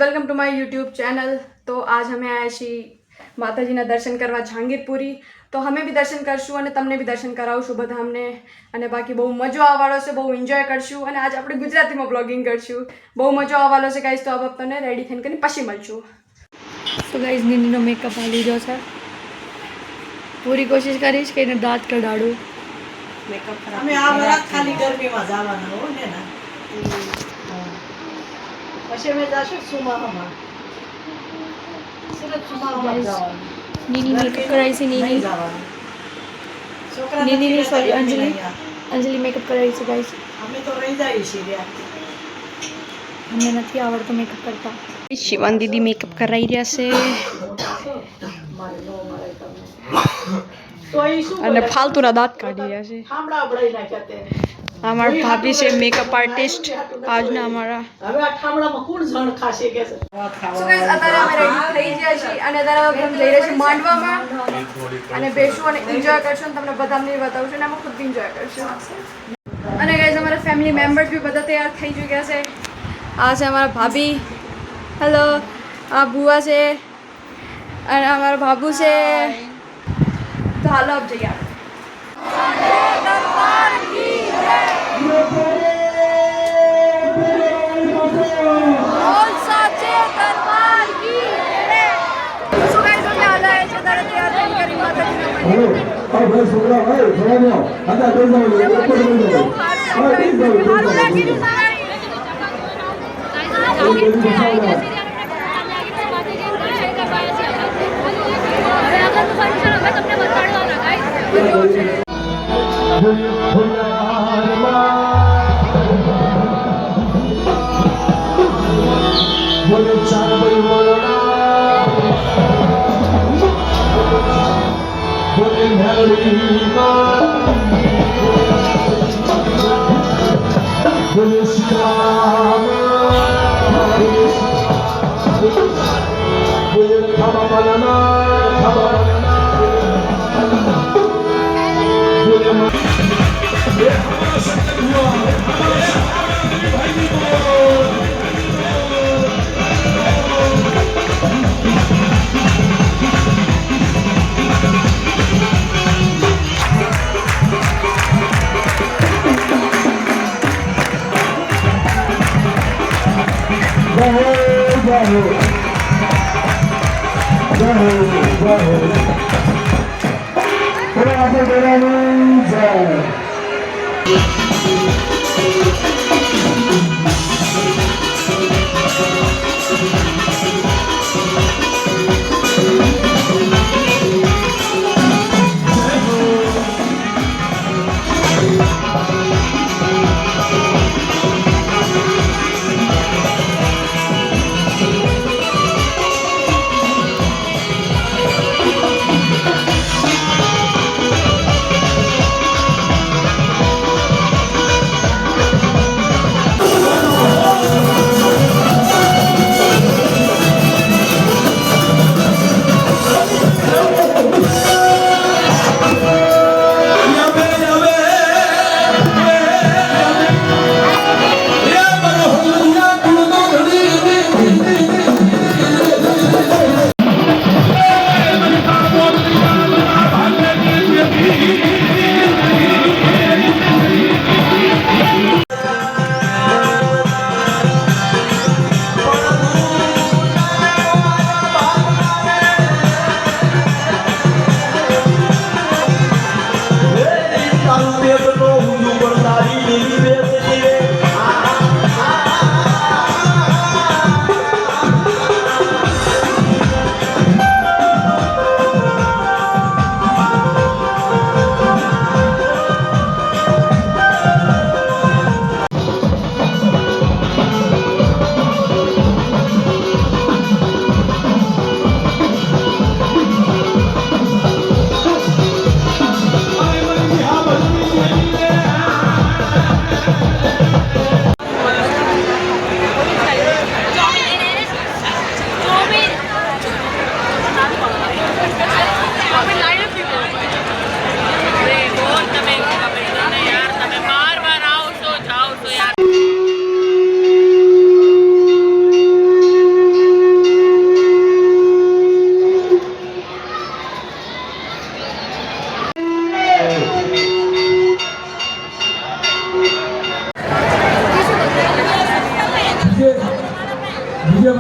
Welcome to my YouTube channel. तो आज हमें आया छी माताजीना दर्शन करवा जहांगीरपुरी। तो हमें भी दर्शन करशुं અને તમને भी दर्शन કરાવશું બધા અમને અને બાકી બહુ મજો આવવાનો છે, બહુ એન્જોય કરશું અને આજ આપણે ગુજરાતીમાં બ્લોગિંગ કરશું। બહુ મજો આવવાનો છે ગાઈસ। તો अब તમને રેડી થઈને કરીને પછી મળશું। તો ગાઈસ નીનીનો મેકઅપ આ લીધો છે। પૂરી કોશિશ કરીશ કે એને દાંત કઢાડું। મેકઅપ ખરાબ અમે આ વરાત ખાલી ગરમીમાં જવાના હો ને ના પછી અમે જાશું સુમામાં સિર્ફ સુમામાં જવાનું। નીની મેકઅપ કરાવી છે। નીની નીની સોરી અંજલિ અંજલિ મેકઅપ કરાવી છે ગાઈસ। અમે તો રહી જઈએ છીએ અમને નથી આવડતો મેકઅપ કરતા। શિવાન દીદી મેકઅપ કરાવી રહ્યા છે અને ફાલતુના દાંત કાઢી રહ્યા છે। हमारा भाभी से मेकअप आर्टिस्ट आज ना हमारा હવે આ ઠામડામાં કોણ જણ ખાશે કે છે। સો ગાઈસ અત્યારે અમે રેડી થઈ ગયા છીએ અને અત્યારે અમે જઈ રહ્યા છીએ માંડવામાં અને બેસું અને એન્જોય કરશું અને તમને બધાને બતાવશું અને અમે ખુદ બી એન્જોય કરશું। અને ગાઈસ અમારા ફેમિલી મેમ્બર્સ બી બધા તૈયાર થઈ ચૂક્યા છે। આ છે અમારા ભાભી, હેલો, આ બુआ છે અને અમારા બાબુ છે। તો હાલો अब જઈએ આપણે।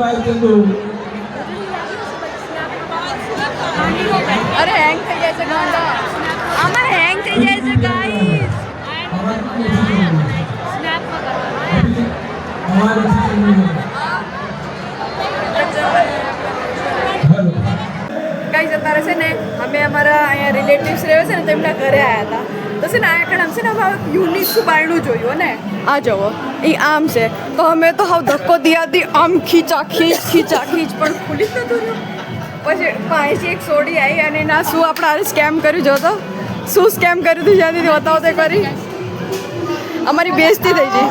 અરે હેંગ થઈ જાય છે ગાંડા, આમાં હેંગ થઈ જાય છે ગાઈસ. ગાઈસ અત્યારે છે ને અમે અમારા અહીંયા રિલેટિવ્સ રહે છે ને તેમના ઘરે આવ્યા હતા. તો છે ને આ કણ છે ને હવે યુનિક બાયણું જોયું ને આ જવો એ આમ છે. તો અમે તો હવે ધક્કો દિયાથી આમ ખીચા ખીચ પણ ખુલી જ નતું રહ્યું. પછી પાછી એક સોડી આવી અને ના શું આપણે આરે સ્કેમ કર્યું જોતો શું સ્કેમ કર્યું હતું જ્યાંથી બતાવો તે કરી અમારી બેઇજ્જતી થઈ ગઈ.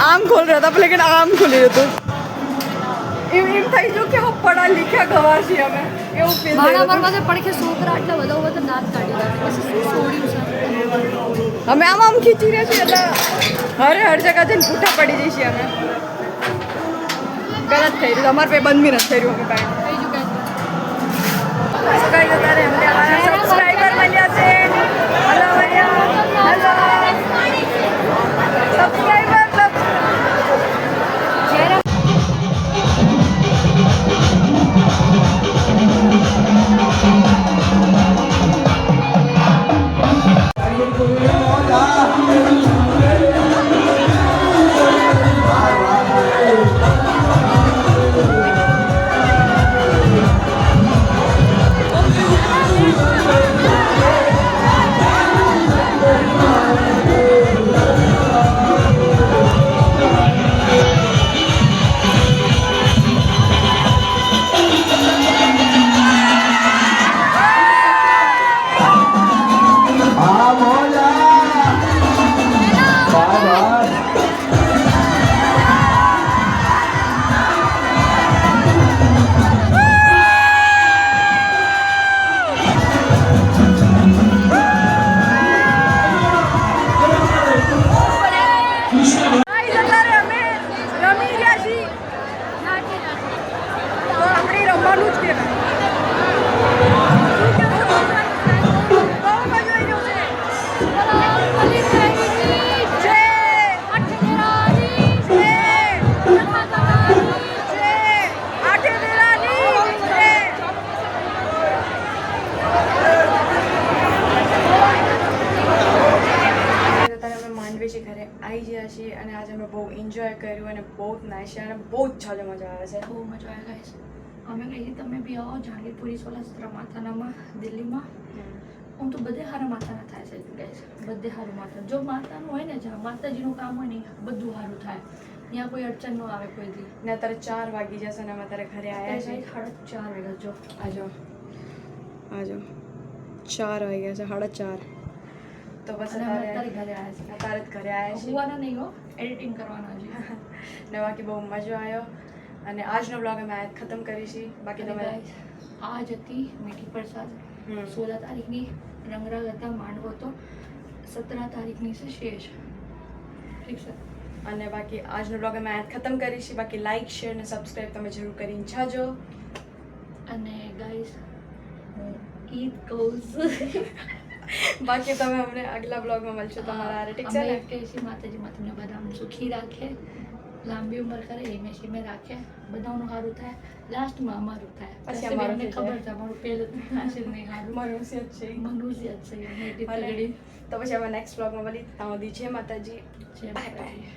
આમ ખોલ રહ્યો હતા લેકિન આમ ખુલી હતું. એમ થઈ ગયું કે પડા લીખ્યા ગવાર છીએ અમે એવું ફીલ થયું. મારા પડખે છોકરા આટલા બધા બધા દાંત કાઢી નાખે પછી શું છોડ્યું છે. અમે આમ ખીચી રહ્યા છીએ એટલે હર જગ્યા જઈને પૂઠા પડી જઈએ છીએ અમે. ગલત થઈ રહ્યું અમારે પે બંધ બી નથી થઈ રહ્યું. અમે કાંઈ અત્યારે અમને અમારા સબસ્ક્રાઈબર મળ્યા છે. હલો ભૈયા, હલો સબસ્ક્રાઈબર ઘરે આવી ગયા છીએ અને આજે અમે બહુ એન્જોય કર્યું અને બહુ જ નાઇસ છે અને બહુ જ સારી મજા આવે છે. બહુ મજા આવે ગાઈસ. અમે કહીએ તમે બી આવો જાગીરપુરી સોલાસરા માતાનામાં દિલ્હીમાં. આમ તો બધે સારા માતાના થાય છે ગાઈસ, બધે સારું માતા. જો માતાનું હોય ને જ્યાં માતાજીનું કામ હોય ને બધું સારું થાય. ત્યાં કોઈ અડચણ ન આવે કોઈ દી. ને અત્યારે 4 વાગી જશે ને અમે અત્યારે ઘરે આવ્યા છીએ. 4:30 વાગ્યા જો આજો 4 વાગ્યા છે 4:30. તો બસ અત્યારે ઘરે આવ્યા છે. અત્યારે જ ઘરે આવ્યા છીએ. હોવાના નહીં હો, એડિટિંગ કરવાના છે. ને બાકી બહુ મજા આવ્યો અને આજનો બ્લોગ અમે આજ ખતમ કરી છે. બાકી તમે આજ હતી મીઠી પ્રસાદ 16 તારીખની રંગરાગ હતા, માંડવો તો 17 તારીખની છે શેષ. ઠીક છે. અને બાકી આજનો બ્લોગ અમે આજ ખતમ કરી છે. બાકી લાઈક શેર અને સબસ્ક્રાઈબ તમે જરૂર કરીને જાજો. અને ગાઈસ હું ઈદ કહું છું. બાકી તમે અમને આગલા બ્લોગમાં મળશો તમારા હારે. ઠીક છે ને? કહીશી માતાજીમાં તમને બધાનું સુખી રાખે, લાંબી ઉંમર કરે, એમે રાખે, બધાનું સારું થાય, લાસ્ટમાં અમારું થાય. પછી અમારું ખબર છે અમારું પહેલું થશે નહીં સારું. મનુષ્ય જ છે. મનુષ્ય જ છે. તો પછી અમે નેક્સ્ટ બ્લોગમાં મળી. ત્યાં સુધી જય માતાજી. જય માતાજી.